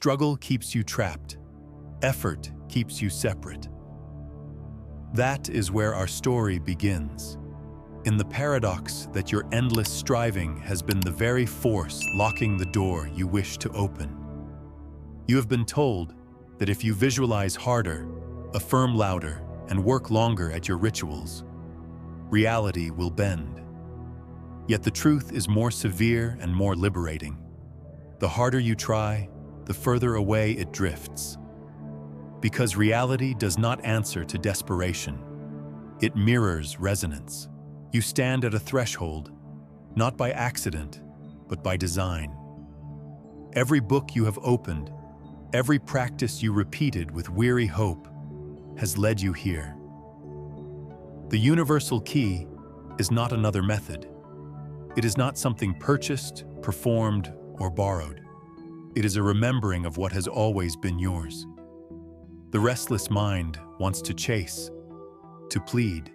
Struggle keeps you trapped. Effort keeps you separate. That is where our story begins. In the paradox that your endless striving has been the very force locking the door you wish to open. You have been told that if you visualize harder, affirm louder, and work longer at your rituals, reality will bend. Yet the truth is more severe and more liberating. The harder you try, the further away it drifts. Because reality does not answer to desperation. It mirrors resonance. You stand at a threshold, not by accident, but by design. Every book you have opened, every practice you repeated with weary hope, has led you here. The universal key is not another method. It is not something purchased, performed, or borrowed. It is a remembering of what has always been yours. The restless mind wants to chase, to plead,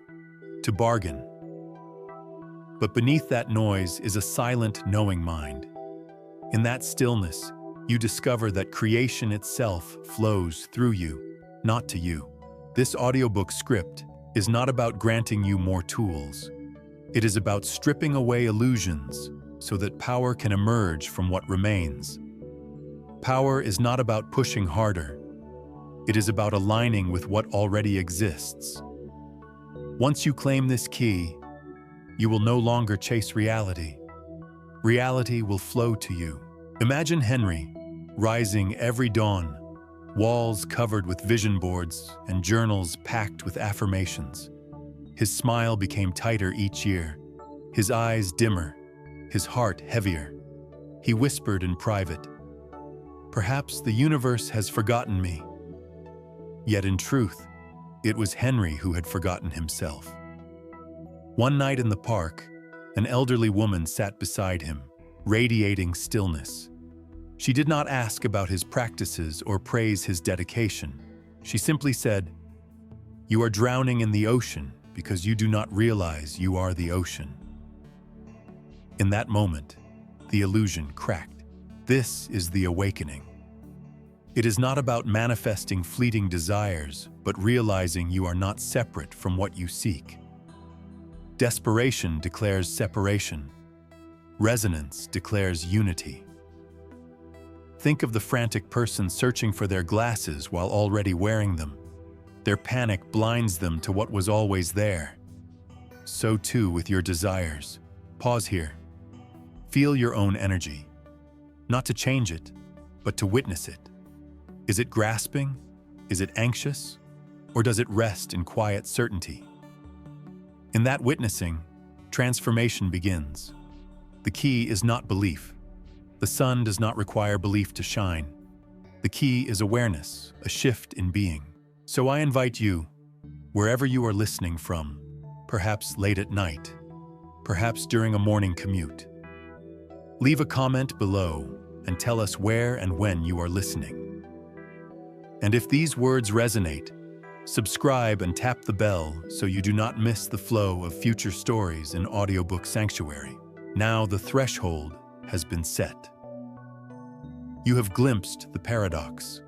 to bargain. But beneath that noise is a silent, knowing mind. In that stillness, you discover that creation itself flows through you, not to you. This audiobook script is not about granting you more tools. It is about stripping away illusions so that power can emerge from what remains. Power is not about pushing harder. It is about aligning with what already exists. Once you claim this key, you will no longer chase reality. Reality will flow to you. Imagine Henry, rising every dawn, walls covered with vision boards and journals packed with affirmations. His smile became tighter each year, his eyes dimmer, his heart heavier. He whispered in private, "Perhaps the universe has forgotten me." Yet in truth, it was Henry who had forgotten himself. One night in the park, an elderly woman sat beside him, radiating stillness. She did not ask about his practices or praise his dedication. She simply said, "You are drowning in the ocean because you do not realize you are the ocean." In that moment, the illusion cracked. This is the awakening. It is not about manifesting fleeting desires, but realizing you are not separate from what you seek. Desperation declares separation. Resonance declares unity. Think of the frantic person searching for their glasses while already wearing them. Their panic blinds them to what was always there. So too with your desires. Pause here. Feel your own energy. Not to change it, but to witness it. Is it grasping? Is it anxious? Or does it rest in quiet certainty? In that witnessing, transformation begins. The key is not belief. The sun does not require belief to shine. The key is awareness, a shift in being. So I invite you, wherever you are listening from, perhaps late at night, perhaps during a morning commute, leave a comment below and tell us where and when you are listening. And if these words resonate, subscribe and tap the bell so you do not miss the flow of future stories in Audiobook Sanctuary. Now the threshold has been set. You have glimpsed the paradox.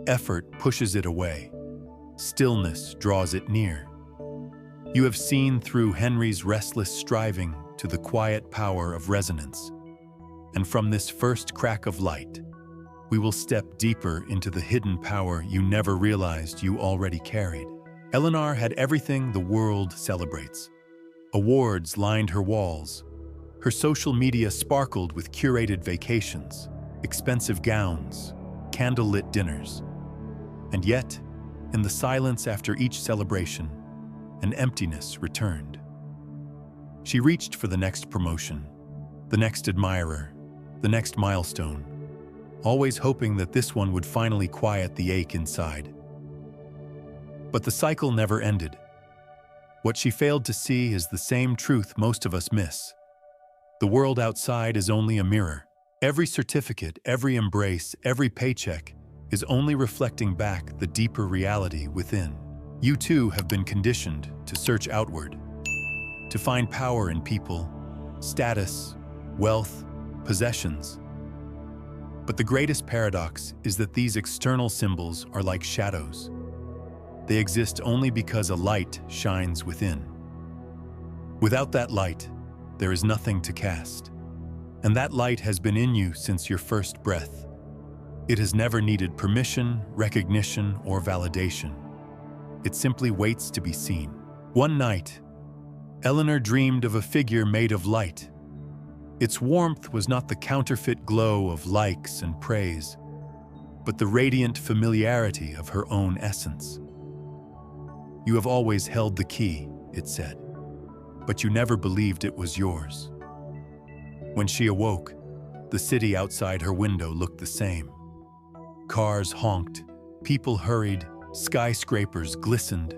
Effort pushes it away. Stillness draws it near. You have seen through Henry's restless striving to the quiet power of resonance. And from this first crack of light, we will step deeper into the hidden power you never realized you already carried. Eleanor had everything the world celebrates. Awards lined her walls. Her social media sparkled with curated vacations, expensive gowns, candlelit dinners. And yet, in the silence after each celebration, an emptiness returned. She reached for the next promotion, the next admirer, the next milestone, always hoping that this one would finally quiet the ache inside. But the cycle never ended. What she failed to see is the same truth most of us miss. The world outside is only a mirror. Every certificate, every embrace, every paycheck is only reflecting back the deeper reality within. You too have been conditioned to search outward, to find power in people, status, wealth, possessions. But the greatest paradox is that these external symbols are like shadows. They exist only because a light shines within. Without that light, there is nothing to cast. And that light has been in you since your first breath. It has never needed permission, recognition, or validation. It simply waits to be seen. One night, Eleanor dreamed of a figure made of light. Its warmth was not the counterfeit glow of likes and praise, but the radiant familiarity of her own essence. "You have always held the key," it said, "but you never believed it was yours." When she awoke, the city outside her window looked the same. Cars honked, people hurried, skyscrapers glistened,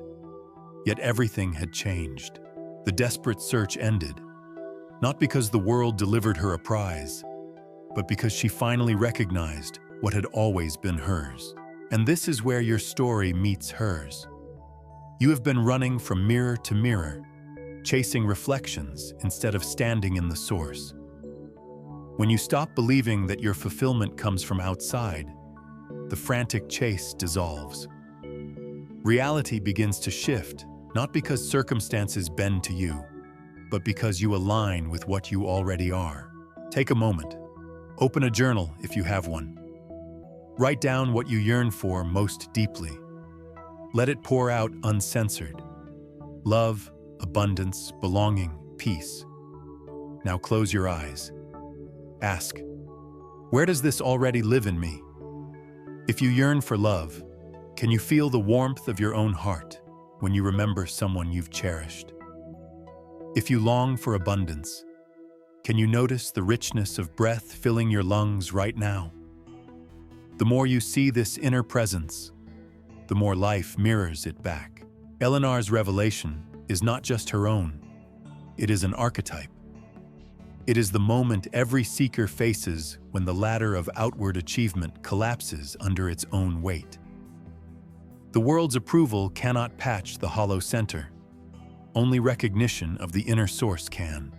yet everything had changed. The desperate search ended, not because the world delivered her a prize, but because she finally recognized what had always been hers. And this is where your story meets hers. You have been running from mirror to mirror, chasing reflections instead of standing in the source. When you stop believing that your fulfillment comes from outside, the frantic chase dissolves. Reality begins to shift, not because circumstances bend to you, but because you align with what you already are. Take a moment. Open a journal if you have one. Write down what you yearn for most deeply. Let it pour out uncensored. Love, abundance, belonging, peace. Now close your eyes. Ask, where does this already live in me? If you yearn for love, can you feel the warmth of your own heart when you remember someone you've cherished? If you long for abundance, can you notice the richness of breath filling your lungs right now? The more you see this inner presence, the more life mirrors it back. Eleanor's revelation is not just her own, it is an archetype. It is the moment every seeker faces when the ladder of outward achievement collapses under its own weight. The world's approval cannot patch the hollow center. Only recognition of the inner source can.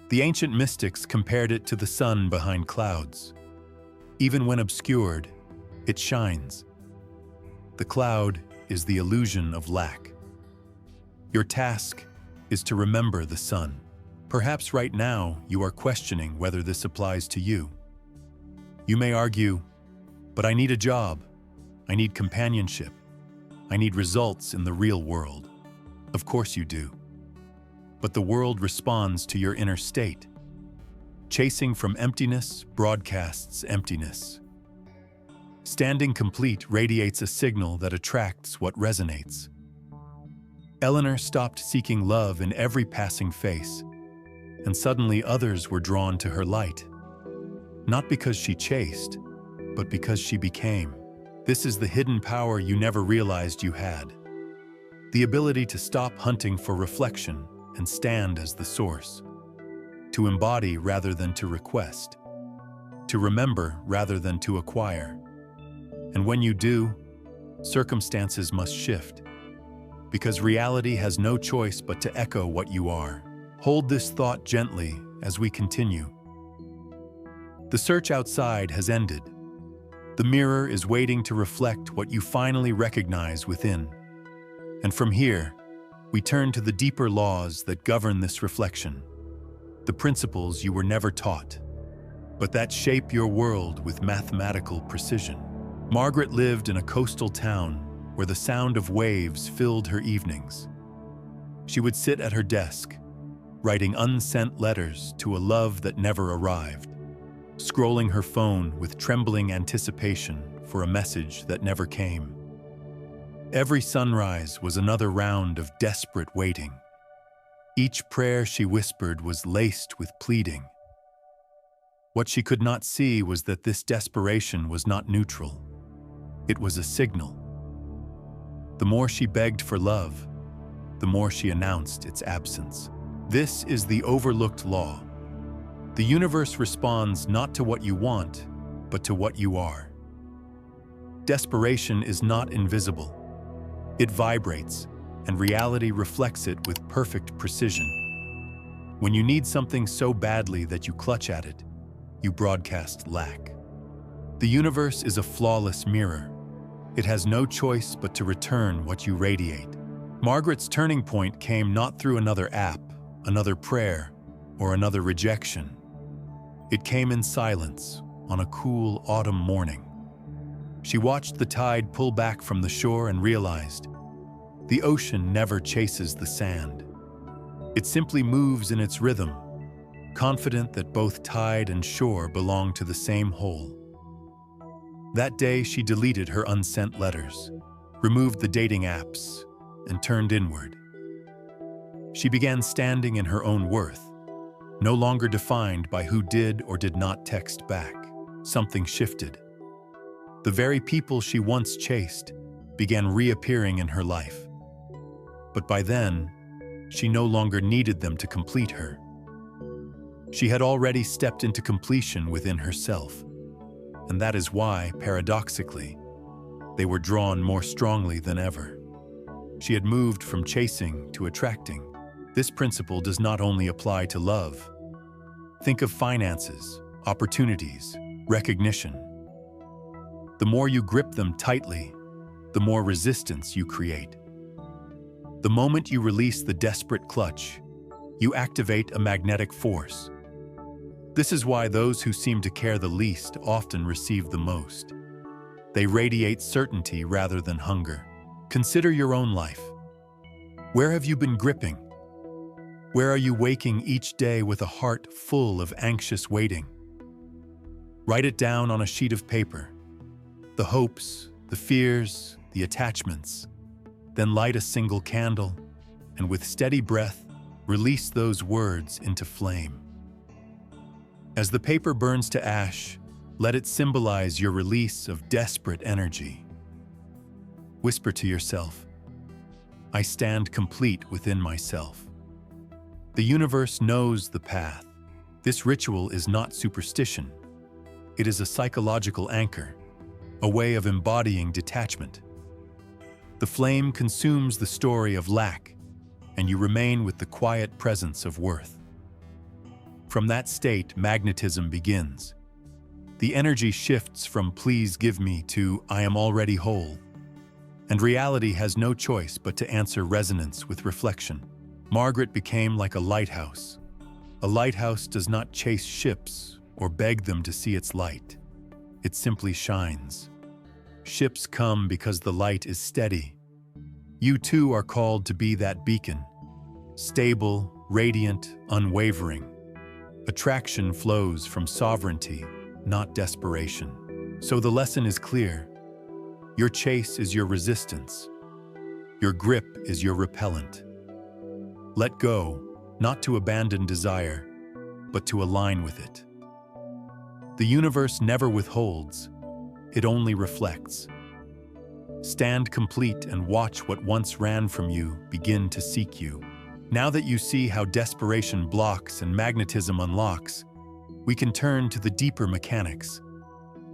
The ancient mystics compared it to the sun behind clouds. Even when obscured, it shines. The cloud is the illusion of lack. Your task is to remember the sun. Perhaps right now you are questioning whether this applies to you. You may argue, but I need a job, I need companionship, I need results in the real world. Of course you do. But the world responds to your inner state. Chasing from emptiness broadcasts emptiness. Standing complete radiates a signal that attracts what resonates. Eleanor stopped seeking love in every passing face, and suddenly others were drawn to her light. Not because she chased, but because she became. This is the hidden power you never realized you had. The ability to stop hunting for reflection and stand as the source. To embody rather than to request. To remember rather than to acquire. And when you do, circumstances must shift. Because reality has no choice but to echo what you are. Hold this thought gently as we continue. The search outside has ended. The mirror is waiting to reflect what you finally recognize within. And from here, we turn to the deeper laws that govern this reflection. The principles you were never taught, but that shape your world with mathematical precision. Margaret lived in a coastal town where the sound of waves filled her evenings. She would sit at her desk, writing unsent letters to a love that never arrived, scrolling her phone with trembling anticipation for a message that never came. Every sunrise was another round of desperate waiting. Each prayer she whispered was laced with pleading. What she could not see was that this desperation was not neutral. It was a signal. The more she begged for love, the more she announced its absence. This is the overlooked law. The universe responds not to what you want, but to what you are. Desperation is not invisible. It vibrates, and reality reflects it with perfect precision. When you need something so badly that you clutch at it, you broadcast lack. The universe is a flawless mirror. It has no choice but to return what you radiate. Margaret's turning point came not through another app, another prayer, or another rejection. It came in silence, on a cool autumn morning. She watched the tide pull back from the shore and realized, the ocean never chases the sand. It simply moves in its rhythm, confident that both tide and shore belong to the same whole. That day, she deleted her unsent letters, removed the dating apps, and turned inward. She began standing in her own worth, no longer defined by who did or did not text back. Something shifted. The very people she once chased began reappearing in her life. But by then, she no longer needed them to complete her. She had already stepped into completion within herself, and that is why, paradoxically, they were drawn more strongly than ever. She had moved from chasing to attracting. This principle does not only apply to love. Think of finances, opportunities, recognition. The more you grip them tightly, the more resistance you create. The moment you release the desperate clutch, you activate a magnetic force. This is why those who seem to care the least often receive the most. They radiate certainty rather than hunger. Consider your own life. Where have you been gripping? Where are you waking each day with a heart full of anxious waiting? Write it down on a sheet of paper. The hopes, the fears, the attachments. Then light a single candle, and with steady breath, release those words into flame. As the paper burns to ash, let it symbolize your release of desperate energy. Whisper to yourself, I stand complete within myself. The universe knows the path. This ritual is not superstition. It is a psychological anchor, a way of embodying detachment. The flame consumes the story of lack, and you remain with the quiet presence of worth. From that state, magnetism begins. The energy shifts from please give me to I am already whole. And reality has no choice but to answer resonance with reflection. Margaret became like a lighthouse. A lighthouse does not chase ships or beg them to see its light. It simply shines. Ships come because the light is steady. You too are called to be that beacon. Stable, radiant, unwavering. Attraction flows from sovereignty, not desperation. So the lesson is clear. Your chase is your resistance. Your grip is your repellent. Let go, not to abandon desire, but to align with it. The universe never withholds, it only reflects. Stand complete and watch what once ran from you begin to seek you. Now that you see how desperation blocks and magnetism unlocks, we can turn to the deeper mechanics,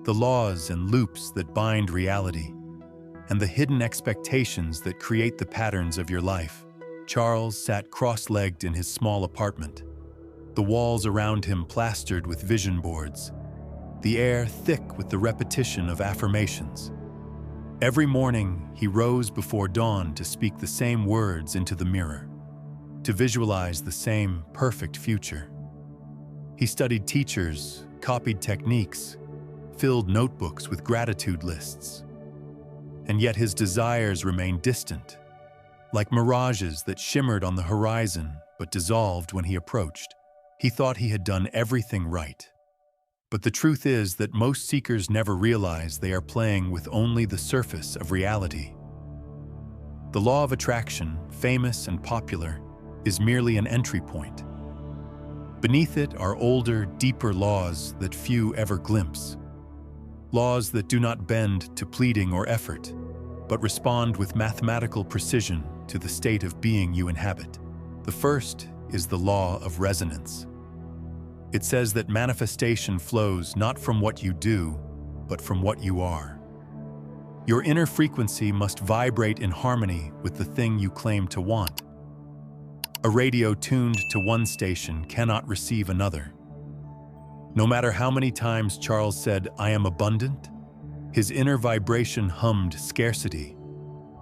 the laws and loops that bind reality, and the hidden expectations that create the patterns of your life. Charles sat cross-legged in his small apartment, the walls around him plastered with vision boards, the air thick with the repetition of affirmations. Every morning, he rose before dawn to speak the same words into the mirror, to visualize the same perfect future. He studied teachers, copied techniques, filled notebooks with gratitude lists. And yet his desires remained distant, like mirages that shimmered on the horizon but dissolved when he approached. He thought he had done everything right. But the truth is that most seekers never realize they are playing with only the surface of reality. The law of attraction, famous and popular, is merely an entry point. Beneath it are older, deeper laws that few ever glimpse. Laws that do not bend to pleading or effort, but respond with mathematical precision to the state of being you inhabit. The first is the law of resonance. It says that manifestation flows not from what you do, but from what you are. Your inner frequency must vibrate in harmony with the thing you claim to want. A radio tuned to one station cannot receive another. No matter how many times Charles said, "I am abundant," his inner vibration hummed scarcity,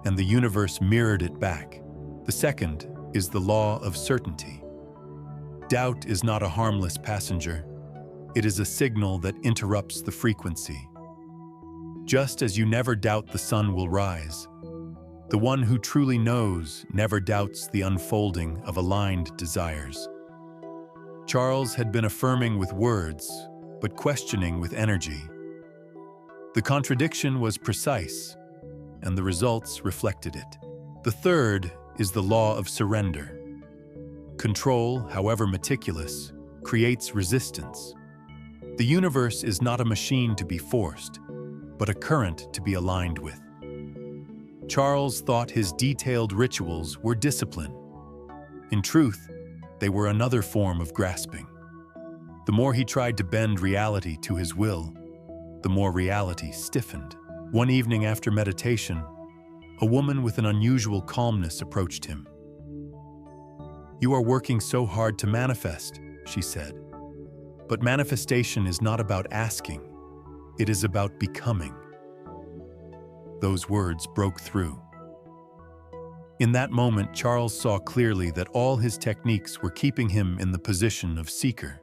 and the universe mirrored it back. The second is the law of certainty. Doubt is not a harmless passenger. It is a signal that interrupts the frequency. Just as you never doubt the sun will rise, the one who truly knows never doubts the unfolding of aligned desires. Charles had been affirming with words, but questioning with energy. The contradiction was precise, and the results reflected it. The third is the law of surrender. Control, however meticulous, creates resistance. The universe is not a machine to be forced, but a current to be aligned with. Charles thought his detailed rituals were discipline. In truth, they were another form of grasping. The more he tried to bend reality to his will, the more reality stiffened. One evening after meditation, a woman with an unusual calmness approached him. "You are working so hard to manifest," she said. "But manifestation is not about asking, it is about becoming." Those words broke through. In that moment, Charles saw clearly that all his techniques were keeping him in the position of seeker.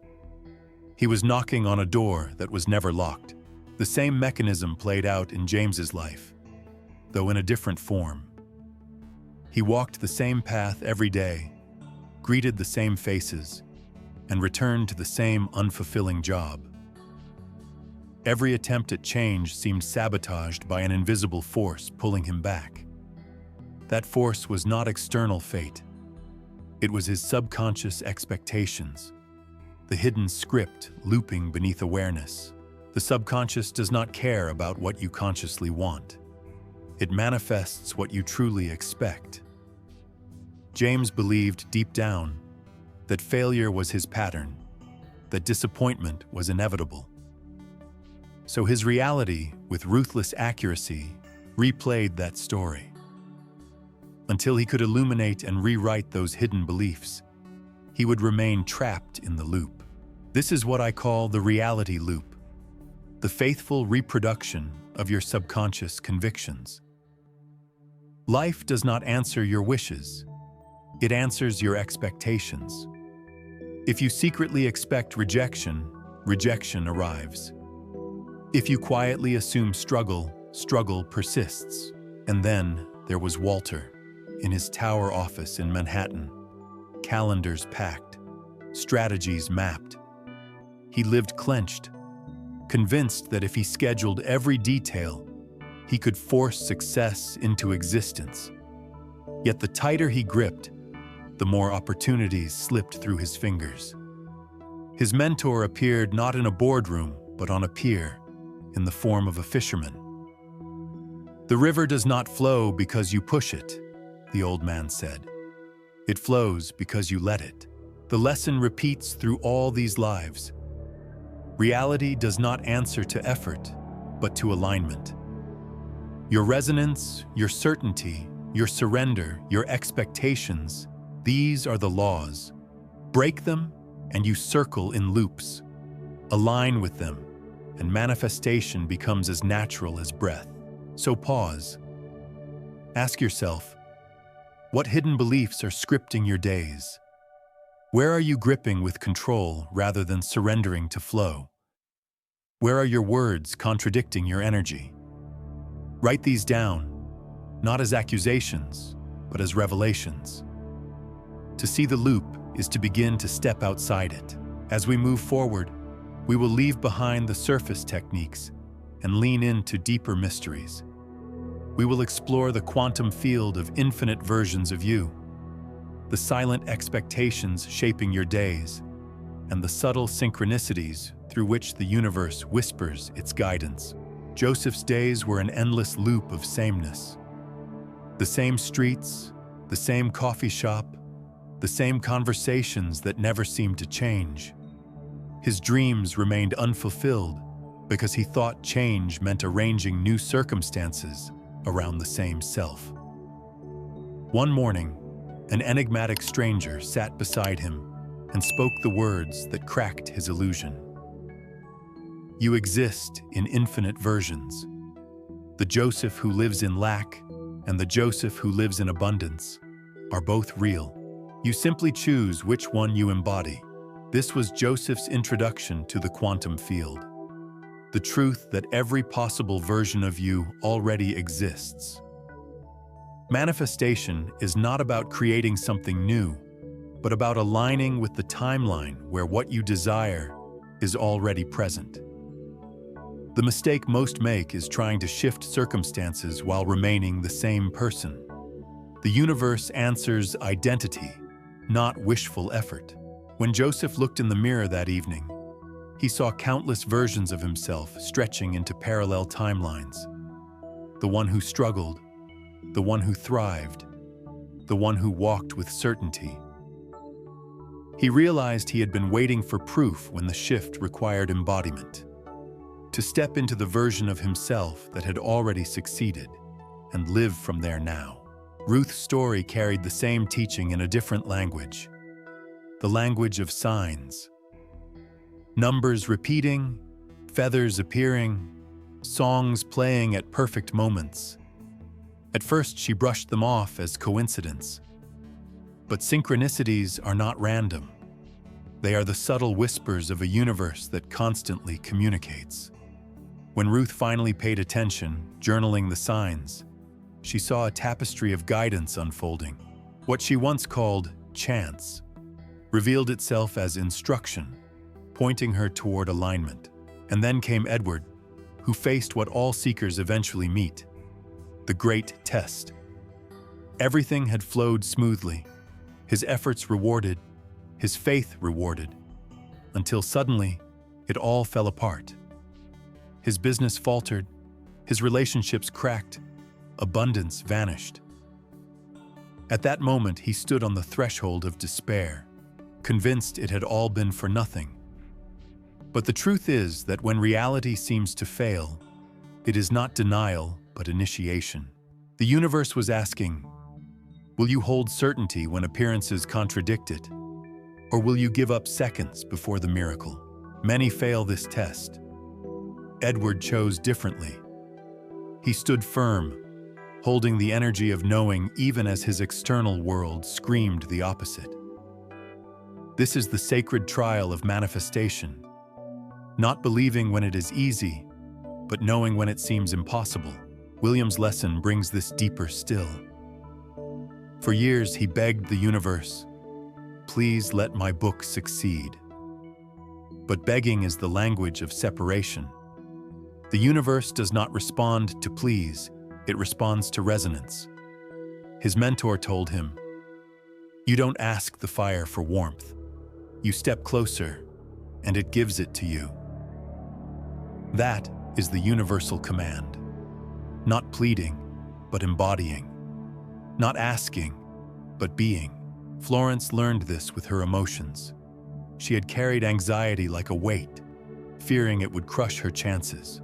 He was knocking on a door that was never locked. The same mechanism played out in James's life, though in a different form. He walked the same path every day, greeted the same faces, and returned to the same unfulfilling job. Every attempt at change seemed sabotaged by an invisible force pulling him back. That force was not external fate. It was his subconscious expectations, the hidden script looping beneath awareness. The subconscious does not care about what you consciously want. It manifests what you truly expect. James believed deep down that failure was his pattern, that disappointment was inevitable. So his reality, with ruthless accuracy, replayed that story, until he could illuminate and rewrite those hidden beliefs. He would remain trapped in the loop. This is what I call the reality loop, the faithful reproduction of your subconscious convictions. Life does not answer your wishes. It answers your expectations. If you secretly expect rejection, rejection arrives. If you quietly assume struggle, struggle persists. And then there was Walter, in his tower office in Manhattan, calendars packed, strategies mapped. He lived clenched, convinced that if he scheduled every detail, he could force success into existence. Yet the tighter he gripped, the more opportunities slipped through his fingers. His mentor appeared not in a boardroom, but on a pier, in the form of a fisherman. "The river does not flow because you push it," the old man said. "It flows because you let it." The lesson repeats through all these lives. Reality does not answer to effort, but to alignment. Your resonance, your certainty, your surrender, your expectations, these are the laws. Break them, and you circle in loops. Align with them, and manifestation becomes as natural as breath. So pause. Ask yourself, what hidden beliefs are scripting your days? Where are you gripping with control rather than surrendering to flow? Where are your words contradicting your energy? Write these down, not as accusations, but as revelations. To see the loop is to begin to step outside it. As we move forward, we will leave behind the surface techniques and lean into deeper mysteries. We will explore the quantum field of infinite versions of you, the silent expectations shaping your days, and the subtle synchronicities through which the universe whispers its guidance. Joseph's days were an endless loop of sameness. The same streets, the same coffee shop, the same conversations that never seemed to change. His dreams remained unfulfilled because he thought change meant arranging new circumstances around the same self. One morning, an enigmatic stranger sat beside him and spoke the words that cracked his illusion. You exist in infinite versions. The Joseph who lives in lack and the Joseph who lives in abundance are both real. You simply choose which one you embody. This was Joseph's introduction to the quantum field. The truth that every possible version of you already exists. Manifestation is not about creating something new, but about aligning with the timeline where what you desire is already present. The mistake most make is trying to shift circumstances while remaining the same person. The universe answers identity, not wishful effort. When Joseph looked in the mirror that evening, he saw countless versions of himself stretching into parallel timelines. The one who struggled, the one who thrived, the one who walked with certainty. He realized he had been waiting for proof when the shift required embodiment. To step into the version of himself that had already succeeded and live from there now. Ruth's story carried the same teaching in a different language. The language of signs. Numbers repeating, feathers appearing, songs playing at perfect moments. At first, she brushed them off as coincidence. But synchronicities are not random. They are the subtle whispers of a universe that constantly communicates. When Ruth finally paid attention, journaling the signs, she saw a tapestry of guidance unfolding. What she once called chance revealed itself as instruction, pointing her toward alignment. And then came Edward, who faced what all seekers eventually meet, the great test. Everything had flowed smoothly, his efforts rewarded, his faith rewarded, until suddenly it all fell apart. His business faltered, his relationships cracked, abundance vanished. At that moment, he stood on the threshold of despair, convinced it had all been for nothing. But the truth is that when reality seems to fail, it is not denial, but initiation. The universe was asking, will you hold certainty when appearances contradict it? Or will you give up seconds before the miracle? Many fail this test. Edward chose differently. He stood firm, holding the energy of knowing even as his external world screamed the opposite. This is the sacred trial of manifestation. Not believing when it is easy, but knowing when it seems impossible. William's lesson brings this deeper still. For years, he begged the universe, please let my book succeed. But begging is the language of separation. The universe does not respond to please, it responds to resonance. His mentor told him, you don't ask the fire for warmth. You step closer, and it gives it to you. That is the universal command. Not pleading, but embodying. Not asking, but being. Florence learned this with her emotions. She had carried anxiety like a weight, fearing it would crush her chances.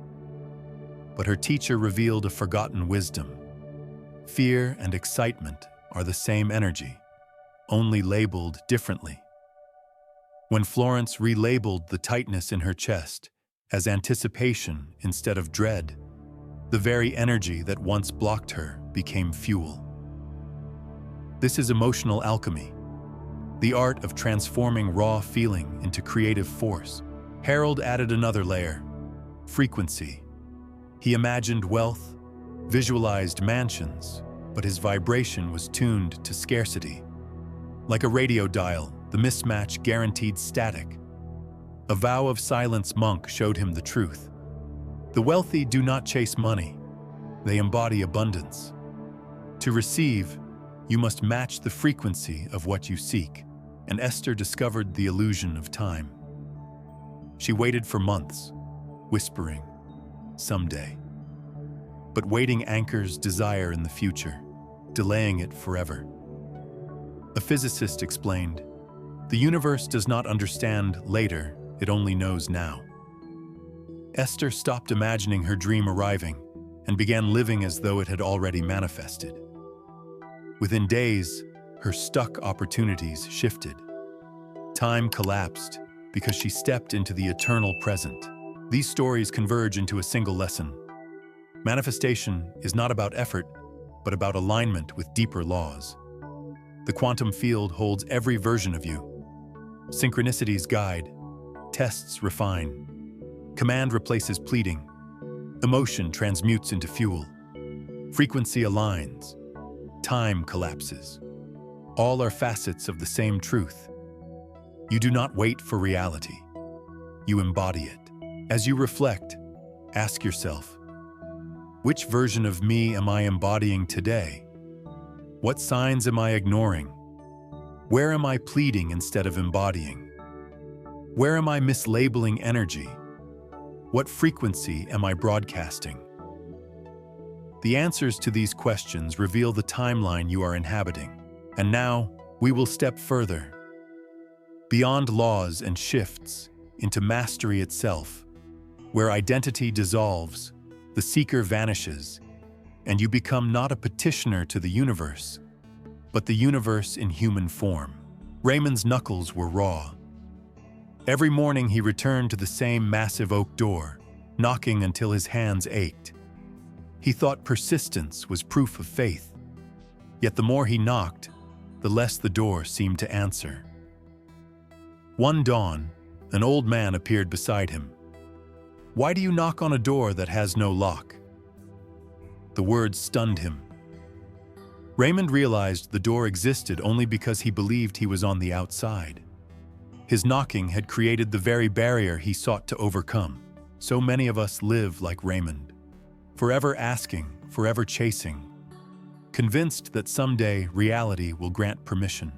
But her teacher revealed a forgotten wisdom. Fear and excitement are the same energy, only labeled differently. When Florence relabeled the tightness in her chest as anticipation instead of dread, the very energy that once blocked her became fuel. This is emotional alchemy, the art of transforming raw feeling into creative force. Harold added another layer, frequency. He imagined wealth, visualized mansions, but his vibration was tuned to scarcity. Like a radio dial, the mismatch guaranteed static. A vow of silence monk showed him the truth. The wealthy do not chase money. They embody abundance. To receive, you must match the frequency of what you seek, and Esther discovered the illusion of time. She waited for months, whispering, someday. But waiting anchors desire in the future, delaying it forever. A physicist explained, the universe does not understand later, it only knows now. Esther stopped imagining her dream arriving and began living as though it had already manifested. Within days, her stuck opportunities shifted. Time collapsed because she stepped into the eternal present. These stories converge into a single lesson. Manifestation is not about effort, but about alignment with deeper laws. The quantum field holds every version of you. Synchronicities guide, tests refine, command replaces pleading, emotion transmutes into fuel, frequency aligns, time collapses. All are facets of the same truth. You do not wait for reality. You embody it. As you reflect, ask yourself, which version of me am I embodying today? What signs am I ignoring? Where am I pleading instead of embodying? Where am I mislabeling energy? What frequency am I broadcasting? The answers to these questions reveal the timeline you are inhabiting. And now, we will step further. Beyond laws and shifts, into mastery itself, where identity dissolves, the seeker vanishes, and you become not a petitioner to the universe, but the universe in human form. Raymond's knuckles were raw. Every morning he returned to the same massive oak door, knocking until his hands ached. He thought persistence was proof of faith. Yet the more he knocked, the less the door seemed to answer. One dawn, an old man appeared beside him. "Why do you knock on a door that has no lock?" The words stunned him. Raymond realized the door existed only because he believed he was on the outside. His knocking had created the very barrier he sought to overcome. So many of us live like Raymond, forever asking, forever chasing, convinced that someday reality will grant permission.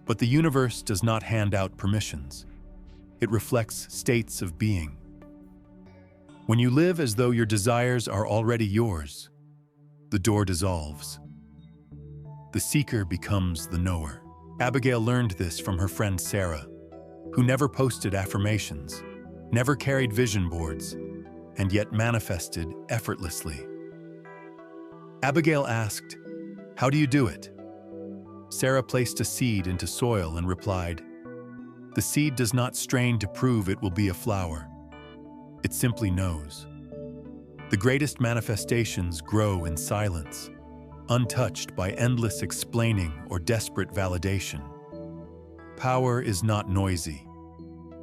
But the universe does not hand out permissions. It reflects states of being. When you live as though your desires are already yours, the door dissolves. The seeker becomes the knower. Abigail learned this from her friend Sarah, who never posted affirmations, never carried vision boards, and yet manifested effortlessly. Abigail asked, "How do you do it?" Sarah placed a seed into soil and replied, "The seed does not strain to prove it will be a flower. It simply knows." The greatest manifestations grow in silence, untouched by endless explaining or desperate validation. Power is not noisy.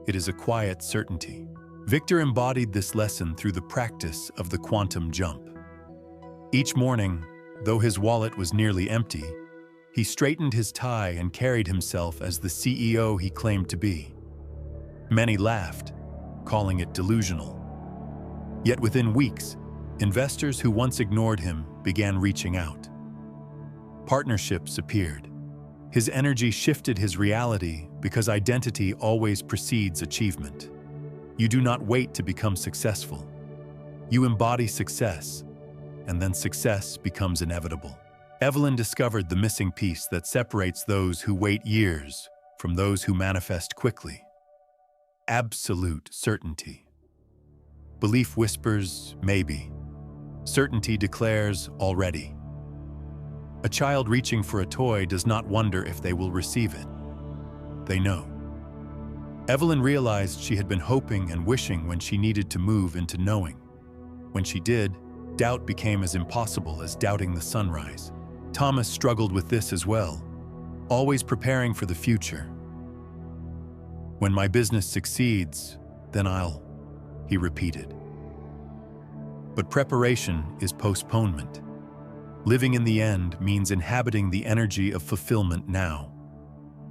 It is a quiet certainty. Victor embodied this lesson through the practice of the quantum jump. Each morning, though his wallet was nearly empty, he straightened his tie and carried himself as the CEO he claimed to be. Many laughed, calling it delusional. Yet within weeks, investors who once ignored him began reaching out. Partnerships appeared. His energy shifted his reality because identity always precedes achievement. You do not wait to become successful. You embody success, and then success becomes inevitable. Evelyn discovered the missing piece that separates those who wait years from those who manifest quickly. Absolute certainty. Belief whispers, maybe. Certainty declares, already. A child reaching for a toy does not wonder if they will receive it. They know. Evelyn realized she had been hoping and wishing when she needed to move into knowing. When she did, doubt became as impossible as doubting the sunrise. Thomas struggled with this as well, always preparing for the future. "When my business succeeds, then he repeated. But preparation is postponement. Living in the end means inhabiting the energy of fulfillment now,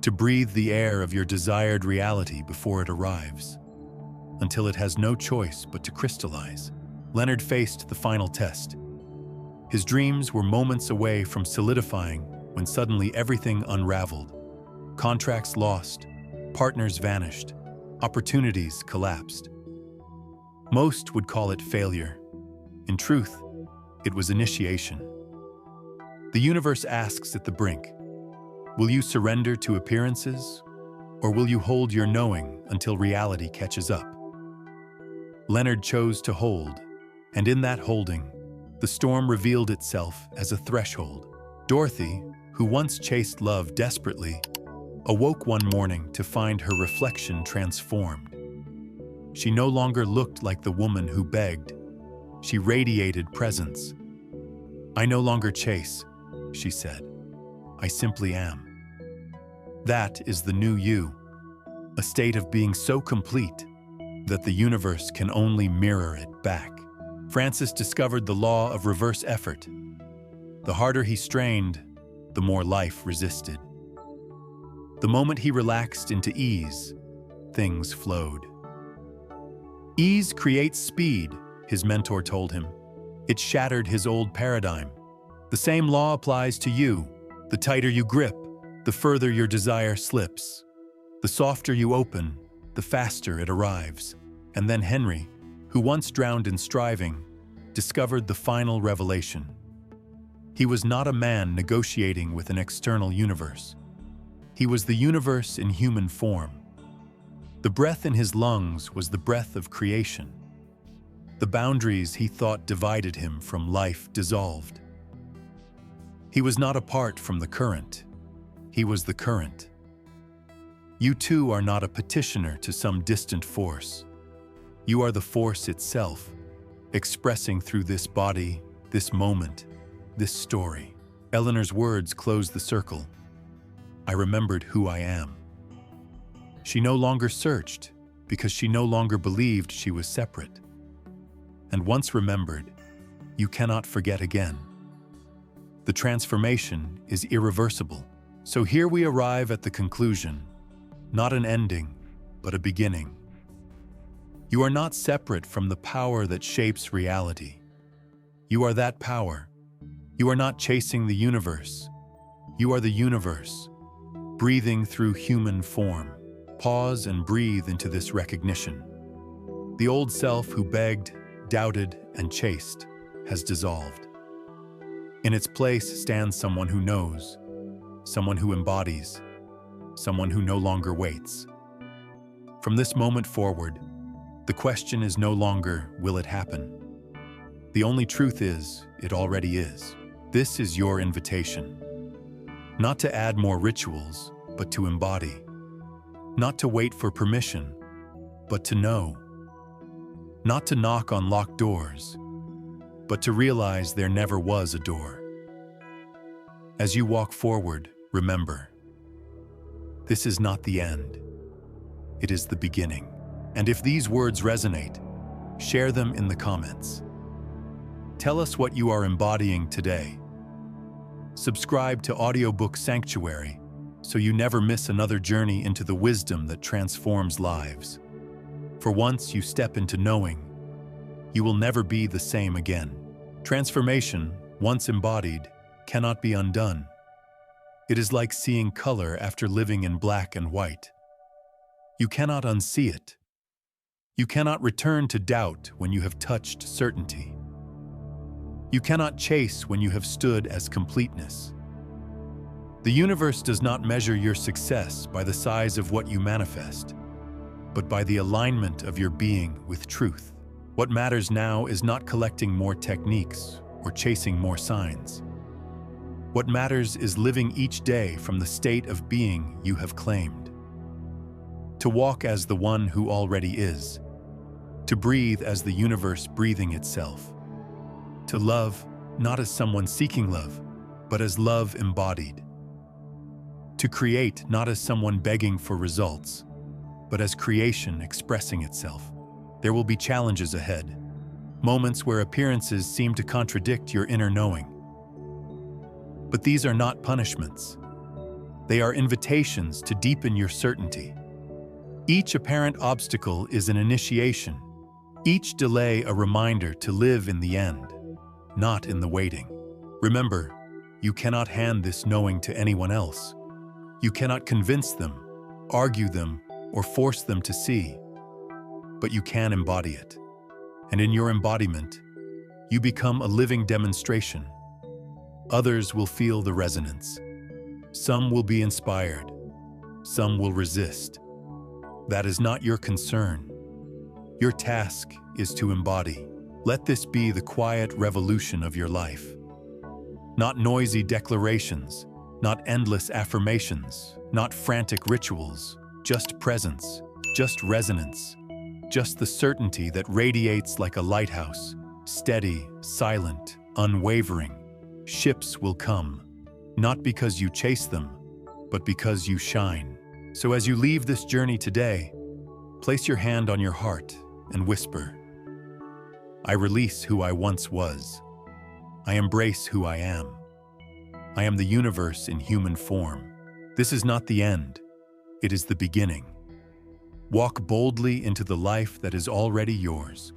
to breathe the air of your desired reality before it arrives, until it has no choice but to crystallize. Leonard faced the final test. His dreams were moments away from solidifying when suddenly everything unraveled. Contracts lost, partners vanished, opportunities collapsed. Most would call it failure. In truth, it was initiation. The universe asks at the brink, will you surrender to appearances, or will you hold your knowing until reality catches up? Leonard chose to hold, and in that holding, the storm revealed itself as a threshold. Dorothy, who once chased love desperately, awoke one morning to find her reflection transformed. She no longer looked like the woman who begged. She radiated presence. "I no longer chase," she said. "I simply am." That is the new you, a state of being so complete that the universe can only mirror it back. Francis discovered the law of reverse effort. The harder he strained, the more life resisted. The moment he relaxed into ease, things flowed. Ease creates speed, his mentor told him. It shattered his old paradigm. The same law applies to you. The tighter you grip, the further your desire slips. The softer you open, the faster it arrives. And then Henry, who once drowned in striving, discovered the final revelation. He was not a man negotiating with an external universe. He was the universe in human form. The breath in his lungs was the breath of creation. The boundaries he thought divided him from life dissolved. He was not apart from the current. He was the current. You too are not a petitioner to some distant force. You are the force itself, expressing through this body, this moment, this story. Eleanor's words closed the circle. I remembered who I am. She no longer searched because she no longer believed she was separate. And once remembered, you cannot forget again. The transformation is irreversible. So here we arrive at the conclusion, not an ending, but a beginning. You are not separate from the power that shapes reality. You are that power. You are not chasing the universe. You are the universe, breathing through human form. Pause and breathe into this recognition. The old self who begged, doubted, and chased has dissolved. In its place stands someone who knows, someone who embodies, someone who no longer waits. From this moment forward, the question is no longer, will it happen? The only truth is, it already is. This is your invitation. Not to add more rituals, but to embody. Not to wait for permission, but to know. Not to knock on locked doors, but to realize there never was a door. As you walk forward, remember, this is not the end. It is the beginning. And if these words resonate, share them in the comments. Tell us what you are embodying today. Subscribe to AudioBook Sanctuary so you never miss another journey into the wisdom that transforms lives. For once you step into knowing, you will never be the same again. Transformation, once embodied, cannot be undone. It is like seeing color after living in black and white. You cannot unsee it. You cannot return to doubt when you have touched certainty. You cannot chase when you have stood as completeness. The universe does not measure your success by the size of what you manifest, but by the alignment of your being with truth. What matters now is not collecting more techniques or chasing more signs. What matters is living each day from the state of being you have claimed. To walk as the one who already is. To breathe as the universe breathing itself. To love, not as someone seeking love, but as love embodied. To create, not as someone begging for results, but as creation expressing itself. There will be challenges ahead, moments where appearances seem to contradict your inner knowing. But these are not punishments. They are invitations to deepen your certainty. Each apparent obstacle is an initiation, each delay a reminder to live in the end, not in the waiting. Remember, you cannot hand this knowing to anyone else. You cannot convince them, argue them, or force them to see. But you can embody it. And in your embodiment, you become a living demonstration. Others will feel the resonance. Some will be inspired. Some will resist. That is not your concern. Your task is to embody. Let this be the quiet revolution of your life. Not noisy declarations, not endless affirmations, not frantic rituals, just presence, just resonance, just the certainty that radiates like a lighthouse, steady, silent, unwavering. Ships will come, not because you chase them, but because you shine. So as you leave this journey today, place your hand on your heart and whisper, I release who I once was. I embrace who I am. I am the universe in human form. This is not the end. It is the beginning. Walk boldly into the life that is already yours.